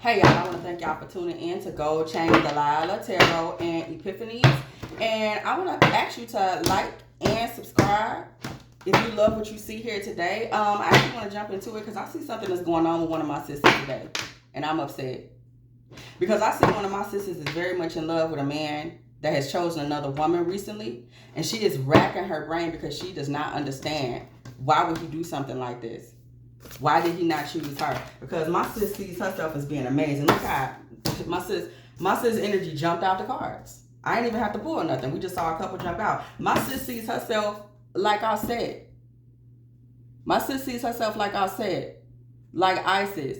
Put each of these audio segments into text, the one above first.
Hey y'all, I want to thank y'all for tuning in to Gold Chain, Delilah, Tarot, and Epiphanies. And I want to ask you to like and subscribe if you love what you see here today. I actually want to jump into it because I see something that's going on with one of my sisters today. And I'm upset. Because I see one of my sisters is very much in love with a man that has chosen another woman recently. And she is racking her brain because she does not understand why would he do something like this. Why did he not choose her? Because my sis sees herself as being amazing. Look how my sis energy jumped out the cards. I didn't even have to pull nothing. We just saw a couple jump out. My sis sees herself like I said. My sis sees herself like I said. Like Isis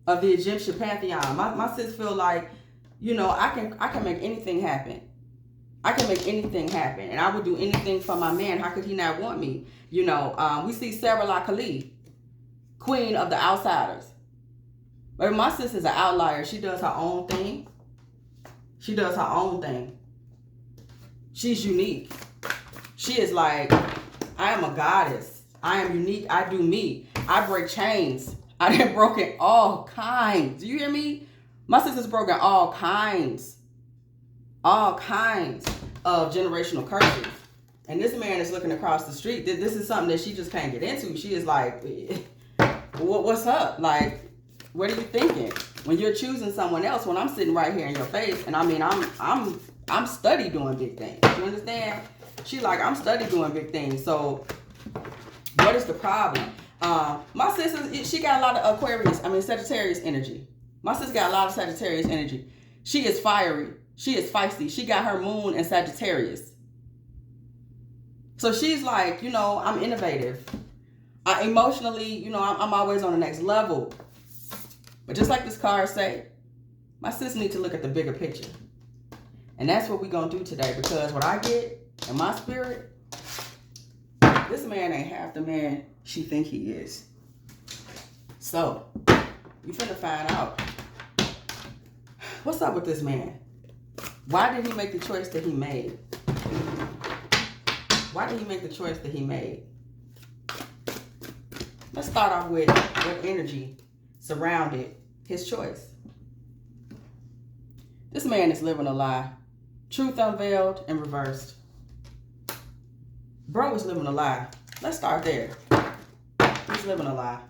of the Egyptian pantheon. My sis feel like, you know, I can make anything happen. I can make anything happen. And I would do anything for my man. How could he not want me? You know, we see Sarah Khalid, queen of the outsiders. But my sister's an outlier. She does her own thing. She does her own thing. She's unique. She is like, I am a goddess. I am unique. I do me. I break chains. I done broken all kinds. Do you hear me? My sister's broken all kinds of generational curses. And this man is looking across the street. This is something that she just can't get into. She is like, what's up? Like, what are you thinking? When you're choosing someone else, when I'm sitting right here in your face, and I mean, I'm study doing big things. You understand? She like, I'm study doing big things. So, what is the problem? My sister, she got a lot of Sagittarius energy. My sister got a lot of Sagittarius energy. She is fiery. She is feisty. She got her moon in Sagittarius. So she's like, you know, I'm innovative. Emotionally, you know, I'm always on the next level. But just like this card say, my sis need to look at the bigger picture. And that's what we're going to do today. Because what I get in my spirit, this man ain't half the man she think he is. So, you finna find out. What's up with this man? Why did he make the choice that he made? Why did he make the choice that he made? Let's start off with what energy surrounded his choice. This man is living a lie. Truth unveiled and reversed. Bro is living a lie. Let's start there. He's living a lie.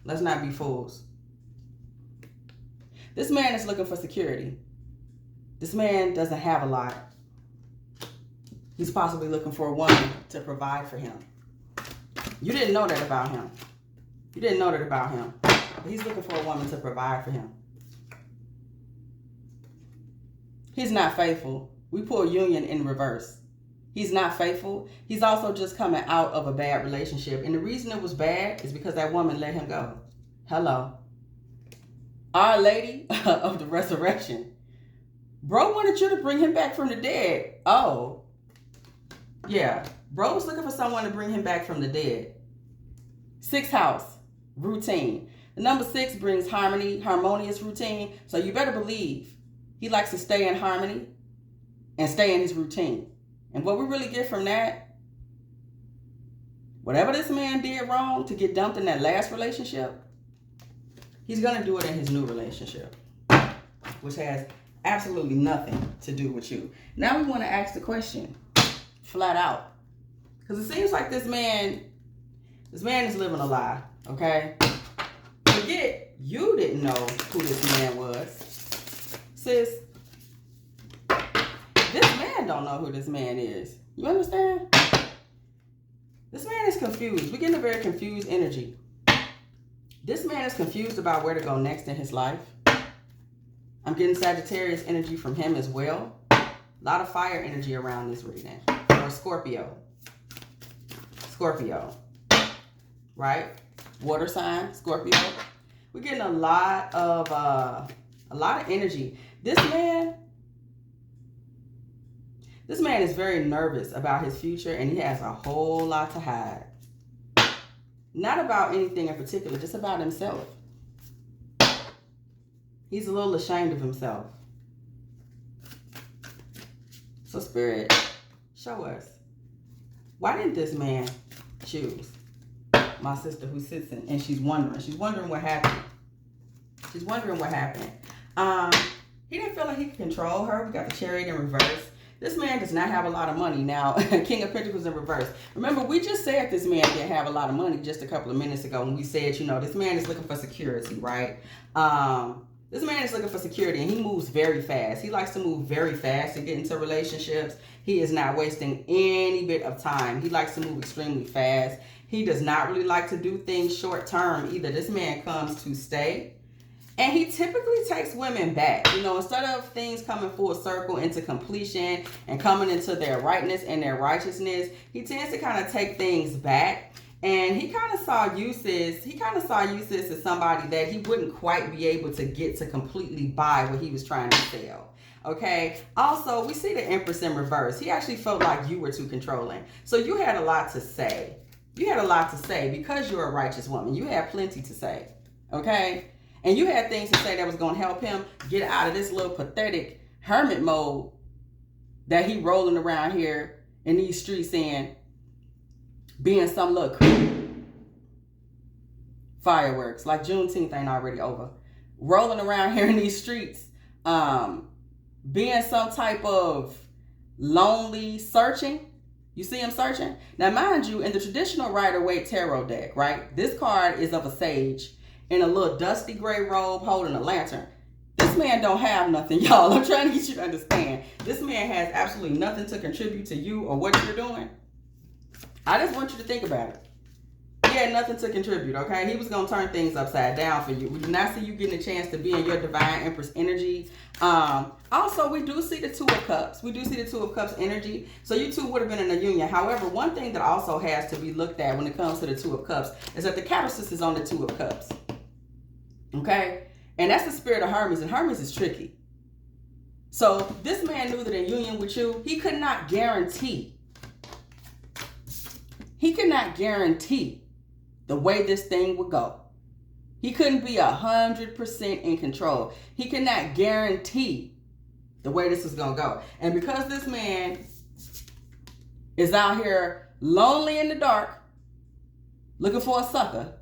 Let's not be fools. This man is looking for security. This man doesn't have a lot. He's possibly looking for a woman to provide for him. You didn't know that about him. You didn't know that about him. But he's looking for a woman to provide for him. He's not faithful. We pull union in reverse. He's not faithful. He's also just coming out of a bad relationship. And the reason it was bad is because that woman let him go. Hello. Our Lady of the Resurrection. Bro wanted you to bring him back from the dead. Oh. Yeah. Bro was looking for someone to bring him back from the dead. 6th house. Routine. The number 6 brings harmony, harmonious routine. So you better believe he likes to stay in harmony and stay in his routine. And what we really get from that, whatever this man did wrong to get dumped in that last relationship, he's going to do it in his new relationship, which has absolutely nothing to do with you. Now we want to ask the question, flat out. Because it seems like this man is living a lie, okay? Forget you didn't know who this man was. Sis, this man don't know who this man is. You understand? This man is confused. We're getting a very confused energy. This man is confused about where to go next in his life. I'm getting Sagittarius energy from him as well. A lot of fire energy around this reading. Or Scorpio. Scorpio. Right? Water sign, Scorpio. We're getting a lot of energy. This man is very nervous about his future, and he has a whole lot to hide. Not about anything in particular, just about himself. He's a little ashamed of himself. So Spirit, show us. Why didn't this man choose my sister who sits in, and she's wondering what happened. She's wondering what happened. He didn't feel like he could control her. We got the Chariot in reverse. This man does not have a lot of money. Now, King of Pentacles in reverse. Remember, we just said this man didn't have a lot of money just a couple of minutes ago when we said, you know, this man is looking for security, right? This man is looking for security, and he moves very fast. He likes to move very fast to get into relationships. He is not wasting any bit of time. He likes to move extremely fast. He does not really like to do things short term either. This man comes to stay. And he typically takes women back. You know, instead of things coming full circle into completion and coming into their rightness and their righteousness, he tends to kind of take things back. And he kind of saw uses as somebody that he wouldn't quite be able to get to completely buy what he was trying to sell. Okay. Also, we see the Empress in reverse. He actually felt like you were too controlling. So you had a lot to say. You had a lot to say because you're a righteous woman. You had plenty to say. Okay. And you had things to say that was going to help him get out of this little pathetic hermit mode that he rolling around here in these streets in, being some little creep. Fireworks, like Juneteenth ain't already over. Rolling around here in these streets, being some type of lonely searching. You see him searching? Now, mind you, in the traditional Rider-Waite tarot deck, right, this card is of a sage in a little dusty gray robe holding a lantern. This man don't have nothing, y'all. I'm trying to get you to understand. This man has absolutely nothing to contribute to you or what you're doing. I just want you to think about it. He had nothing to contribute, okay? He was going to turn things upside down for you. We do not see you getting a chance to be in your Divine Empress energy. Also, we do see the Two of Cups. We do see the Two of Cups energy. So you two would have been in a union. However, one thing that also has to be looked at when it comes to the Two of Cups is that the Cattlesis is on the Two of Cups. Okay? And that's the spirit of Hermes, and Hermes is tricky. So this man knew that in union with you, he could not guarantee the way this thing would go. He couldn't be 100% in control. He could not guarantee the way this is going to go. And because this man is out here lonely in the dark, looking for a sucker,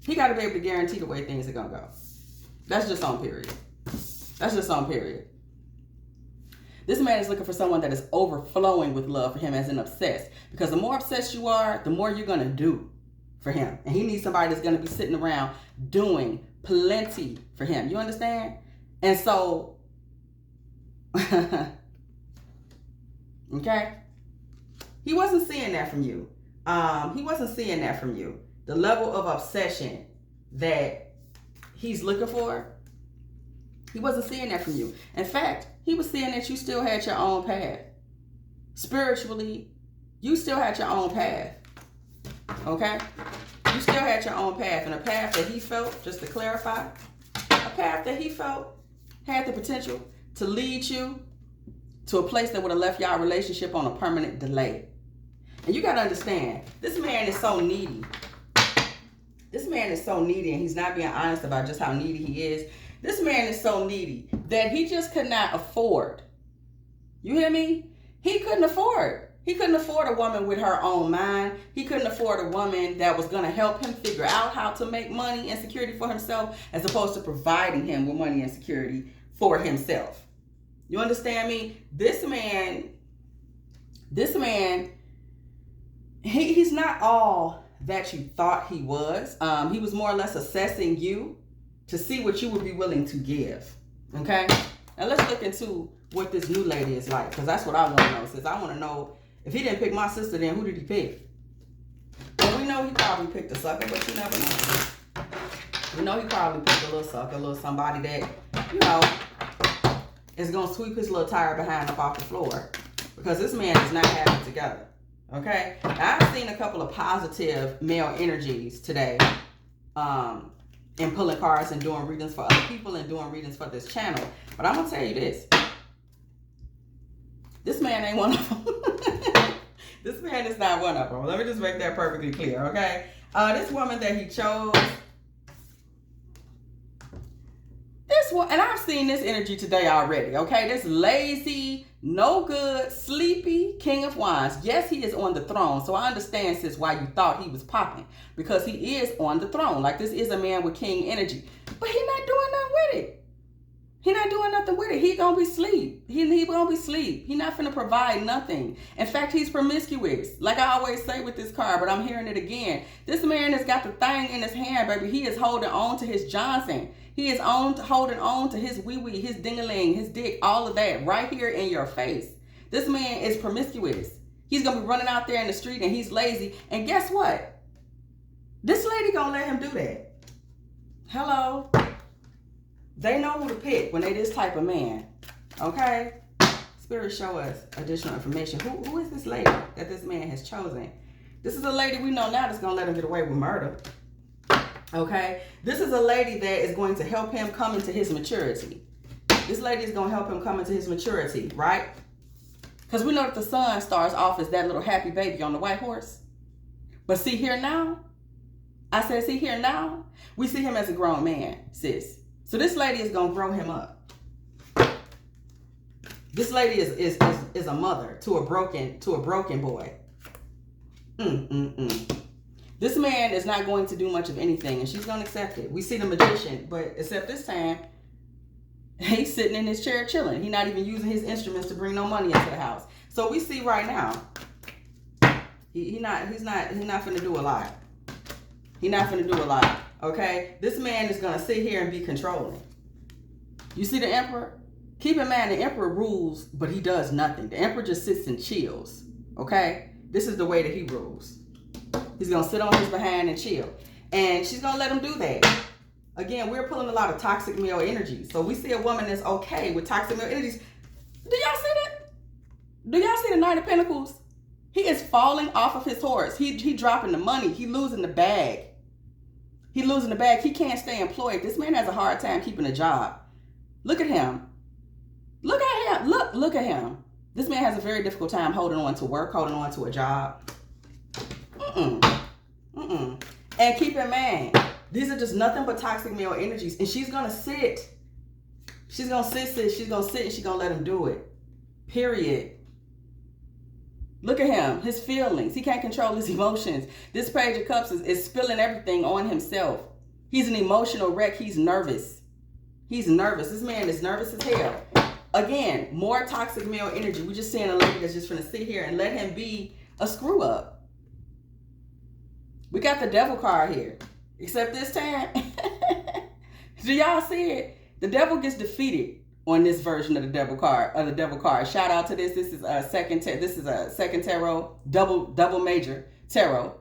he got to be able to guarantee the way things are going to go. That's just on period. That's just on period. This man is looking for someone that is overflowing with love for him, as in obsessed. Because the more obsessed you are, the more you're going to do for him. And he needs somebody that's going to be sitting around doing plenty for him. You understand? And so, okay? He wasn't seeing that from you. He wasn't seeing that from you. The level of obsession that he's looking for, he wasn't seeing that from you. In fact, he was seeing that you still had your own path. Spiritually, you still had your own path. Okay? You still had your own path. And a path that he felt, just to clarify, a path that he felt had the potential to lead you to a place that would have left y'all relationship on a permanent delay. And you got to understand, this man is so needy. This man is so needy, and he's not being honest about just how needy he is. This man is so needy that he just could not afford. You hear me? He couldn't afford. He couldn't afford a woman with her own mind. He couldn't afford a woman that was going to help him figure out how to make money and security for himself, as opposed to providing him with money and security for himself. You understand me? This man, he's not all that you thought he was. He was more or less assessing you to see what you would be willing to give. Okay? Now let's look into what this new lady is like, because that's what I want to know. Since I want to know, if he didn't pick my sister, then who did he pick? Well, we know he probably picked a sucker, but you never know. We know he probably picked a little sucker, a little somebody that, you know, is going to sweep his little tire behind up off the floor, because this man does not have it together. Okay? Now, I've seen a couple of positive male energies today in pulling cards and doing readings for other people and doing readings for this channel. But I'm going to tell you this. This man ain't one of them. This man is not one of them. Let me just make that perfectly clear, okay? This woman that he chose, this one, and I've seen this energy today already, okay? This lazy, no good, sleepy King of Wands. Yes, he is on the throne. So I understand, sis, why you thought he was popping. Because he is on the throne. Like, this is a man with king energy. But he's He not doing nothing with it. He gonna be sleep. He gonna be sleep. He not finna provide nothing. In fact, he's promiscuous. Like I always say with this card, but I'm hearing it again. This man has got the thing in his hand, baby. He is holding on to his Johnson. He is holding on to his wee-wee, his ding-a-ling, his dick, all of that right here in your face. This man is promiscuous. He's gonna be running out there in the street and he's lazy. And guess what? This lady gonna let him do that. Hello? They know who to pick when they this type of man. Okay? Spirit, show us additional information. Who is this lady that this man has chosen? This is a lady we know now that's going to let him get away with murder. Okay? This is a lady that is going to help him come into his maturity. This lady is going to help him come into his maturity, right? Because we know that the sun starts off as that little happy baby on the white horse. But see here now? I said, see here now? We see him as a grown man, sis. So this lady is gonna grow him up. This lady is a mother to a broken boy. This man is not going to do much of anything, and she's gonna accept it. We see the magician, but except this time, he's sitting in his chair chilling. He's not even using his instruments to bring no money into the house. So we see right now, he's not finna do a lot. He's not finna do a lot. Okay, this man is gonna sit here and be controlling. You see the emperor? Keep in mind the emperor rules, but he does nothing. The emperor just sits and chills. Okay, this is the way that he rules. He's gonna sit on his behind and chill, and she's gonna let him do that. Again, we're pulling a lot of toxic male energies. So we see a woman that's okay with toxic male energies. Do y'all see that? Do y'all see the Knight of Pentacles? He is falling off of his horse. He dropping the money. He losing the bag. He losing the bag. He can't stay employed. This man has a hard time keeping a job. Look at him. Look at him. Look at him. This man has a very difficult time holding on to work, holding on to a job. And keep in mind, these are just nothing but toxic male energies. And she's going to sit. She's going to sit. She's going to sit and she's going to let him do it. Period. Look at him, his feelings. He can't control his emotions. This Page of Cups is spilling everything on himself. He's an emotional wreck. He's nervous. He's nervous. This man is nervous as hell. Again, more toxic male energy. We're just seeing a lady that's just going to sit here and let him be a screw up. We got the Devil card here. Except this time, do y'all see it? The devil gets defeated on this version of the Devil card. Shout out to this. This is a second tarot, double major tarot.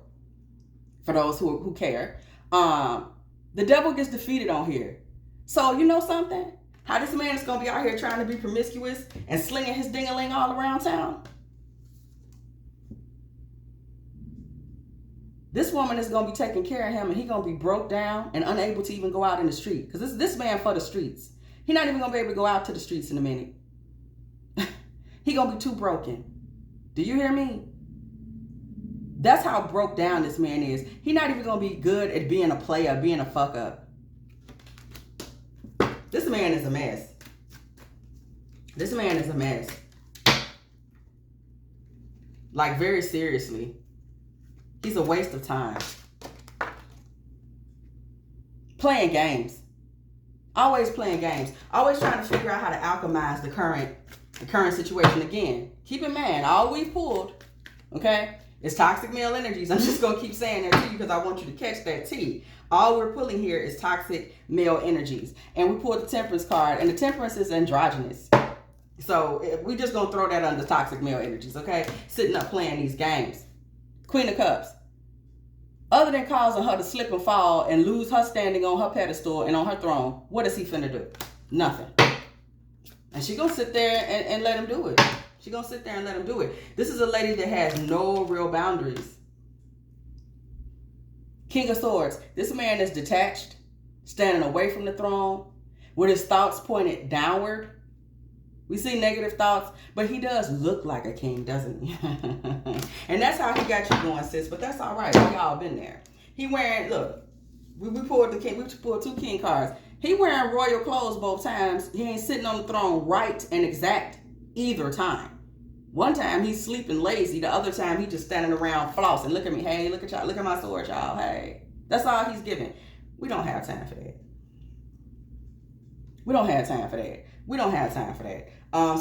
For those who care, the devil gets defeated on here. So you know something? How this man is gonna be out here trying to be promiscuous and slinging his ding-a-ling all around town. This woman is gonna be taking care of him, and he's gonna be broke down and unable to even go out in the street. Because this man for the streets. He's not even gonna be able to go out to the streets in a minute. He gonna be too broken. Do you hear me? That's how broke down this man is. He's not even gonna be good at being a player, being a fuck up. This man is a mess. This man is a mess. Like, very seriously. He's a waste of time. Playing games. Always playing games. Always trying to figure out how to alchemize the current situation. Again, keep in mind, all we pulled, okay, is toxic male energies. I'm just going to keep saying that to you because I want you to catch that tea. All we're pulling here is toxic male energies. And we pulled the Temperance card, and the Temperance is androgynous. So we just going to throw that under toxic male energies, okay? Sitting up playing these games. Queen of Cups. Other than causing her to slip and fall and lose her standing on her pedestal and on her throne, what is he finna do? Nothing. And she gonna sit there and let him do it. She gonna sit there and let him do it. This is a lady that has no real boundaries. King of Swords. This man is detached, standing away from the throne, with his thoughts pointed downward. We see negative thoughts, but he does look like a king, doesn't he? And that's how he got you going, sis. But that's all right. We all been there. He wearing, look, we pulled the king. We pulled two king cards. He wearing royal clothes both times. He ain't sitting on the throne right and exact either time. One time he's sleeping lazy. The other time he just standing around flossing. Look at me. Hey, look at y'all. Look at my sword, y'all. Hey. That's all he's giving. We don't have time for that. We don't have time for that. We don't have time for that.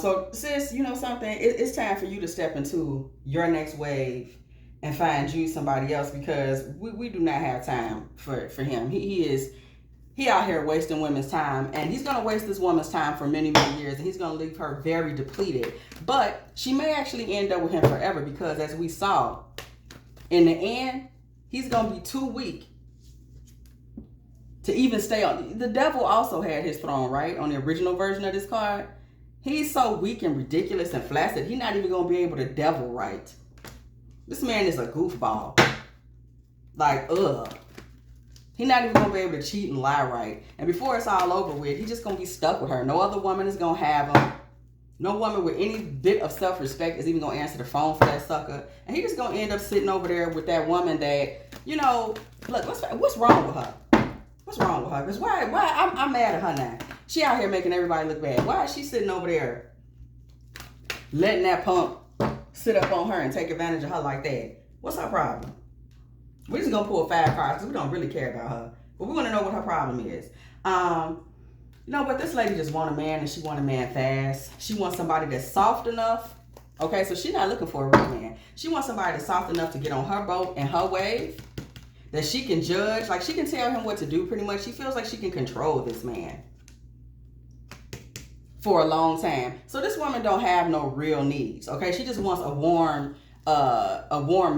So sis, you know something? It's time for you to step into your next wave and find you somebody else, because we do not have time for him. He out here wasting women's time, and he's gonna waste this woman's time for many, many years, and he's gonna leave her very depleted. But she may actually end up with him forever, because as we saw, in the end, he's gonna be too weak to even stay on. The devil also had his throne, right? On the original version of this card. He's so weak and ridiculous and flaccid, he's not even gonna be able to devil right. This man is a goofball. Like, ugh. He's not even gonna be able to cheat and lie right. And before it's all over with, he's just gonna be stuck with her. No other woman is gonna have him. No woman with any bit of self-respect is even gonna answer the phone for that sucker. And he's just gonna end up sitting over there with that woman that, you know, look, what's wrong with her? What's wrong with her? Because why I'm mad at her now. She out here making everybody look bad. Why is she sitting over there letting that punk sit up on her and take advantage of her like that? What's her problem? We're just gonna pull 5 cards because we don't really care about her, but we want to know what her problem is. You know what? This lady just want a man, and she want a man fast. She wants somebody that's soft enough. Okay, so she's not looking for a real man. She wants somebody that's soft enough to get on her boat and her wave, that she can judge, like she can tell him what to do pretty much. She feels like she can control this man for a long time. So this woman don't have no real needs. Okay, she just wants a warm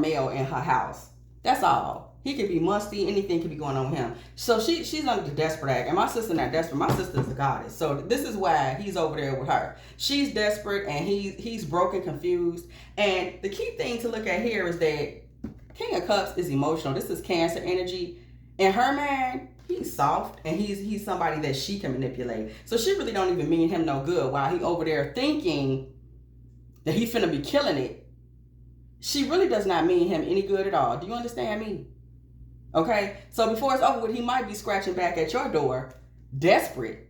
male in her house. That's all. He could be musty. Anything could be going on with him. So she's under the desperate act. And my sister not desperate. My sister's a goddess. So this is why he's over there with her. She's desperate and he's broken, confused. And the key thing to look at here is that King of Cups is emotional. This is Cancer energy. In her mind, he's soft and he's somebody that she can manipulate. So she really don't even mean him no good while he over there thinking that he finna be killing it. She really does not mean him any good at all. Do you understand me? Okay? So before it's over with, he might be scratching back at your door, desperate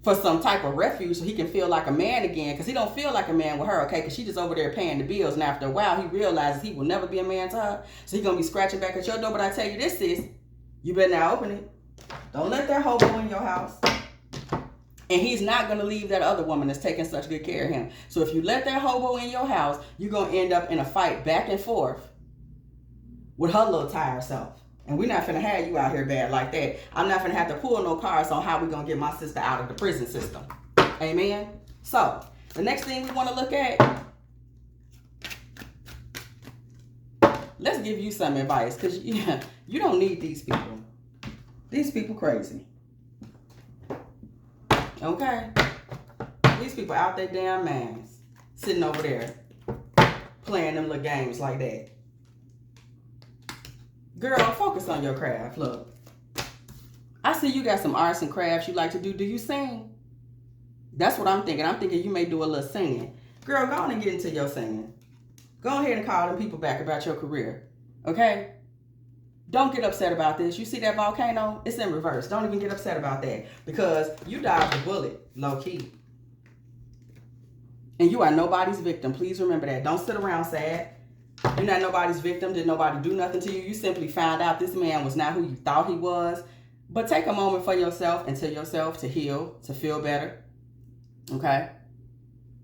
for some type of refuge so he can feel like a man again, because he don't feel like a man with her, okay? Because she just over there paying the bills, and after a while, he realizes he will never be a man to her, so he's going to be scratching back at your door. But I tell you this, sis, you better not open it. Don't let that hobo in your house. And he's not going to leave that other woman that's taking such good care of him. So if you let that hobo in your house, you're going to end up in a fight back and forth with her little tired self. And we're not finna have you out here bad like that. I'm not finna have to pull no cards on how we're going to get my sister out of the prison system. Amen? So, the next thing we want to look at, let's give you some advice, because you don't need these people. These people crazy. Okay? These people out their damn minds, sitting over there, playing them little games like that. Girl, focus on your craft. Look, I see you got some arts and crafts you like to do. Do you sing? That's what I'm thinking. I'm thinking you may do a little singing. Girl, go on and get into your singing. Go ahead and call them people back about your career. Okay? Don't get upset about this. You see that volcano? It's in reverse. Don't even get upset about that, because you dodged a bullet, low key. And you are nobody's victim. Please remember that. Don't sit around sad. You're not nobody's victim. Did nobody do nothing to you? You simply found out this man was not who you thought he was. But take a moment for yourself and tell yourself to heal, to feel better. Okay?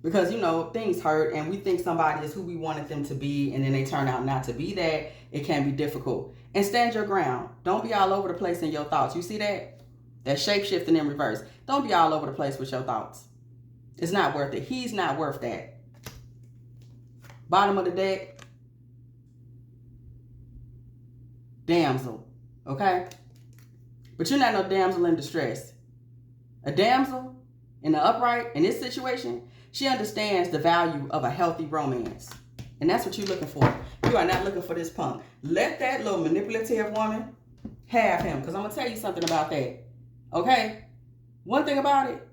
Because, things hurt and we think somebody is who we wanted them to be, and then they turn out not to be that. It can be difficult. And stand your ground. Don't be all over the place in your thoughts. You see that? That shape-shifting in reverse. Don't be all over the place with your thoughts. It's not worth it. He's not worth that. Bottom of the deck. Damsel. Okay? But you're not no damsel in distress. A damsel in the upright, in this situation, she understands the value of a healthy romance. And that's what you're looking for. You are not looking for this punk. Let that little manipulative woman have him. Because I'm going to tell you something about that. Okay? One thing about it.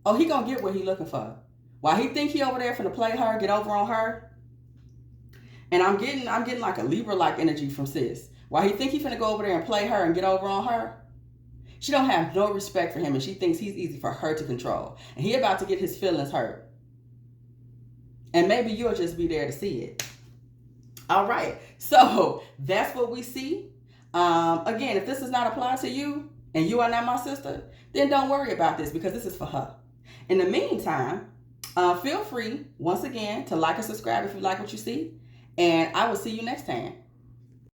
Oh, he going to get what he looking for. While he think he over there finna play her, get over on her. And I'm getting like a Libra-like energy from sis. While he think he finna go over there and play her and get over on her, she don't have no respect for him, and she thinks he's easy for her to control. And he about to get his feelings hurt. And maybe you'll just be there to see it. All right. So that's what we see. Again, if this does not apply to you, and you are not my sister, then don't worry about this because this is for her. In the meantime, feel free, once again, to like and subscribe if you like what you see. And I will see you next time.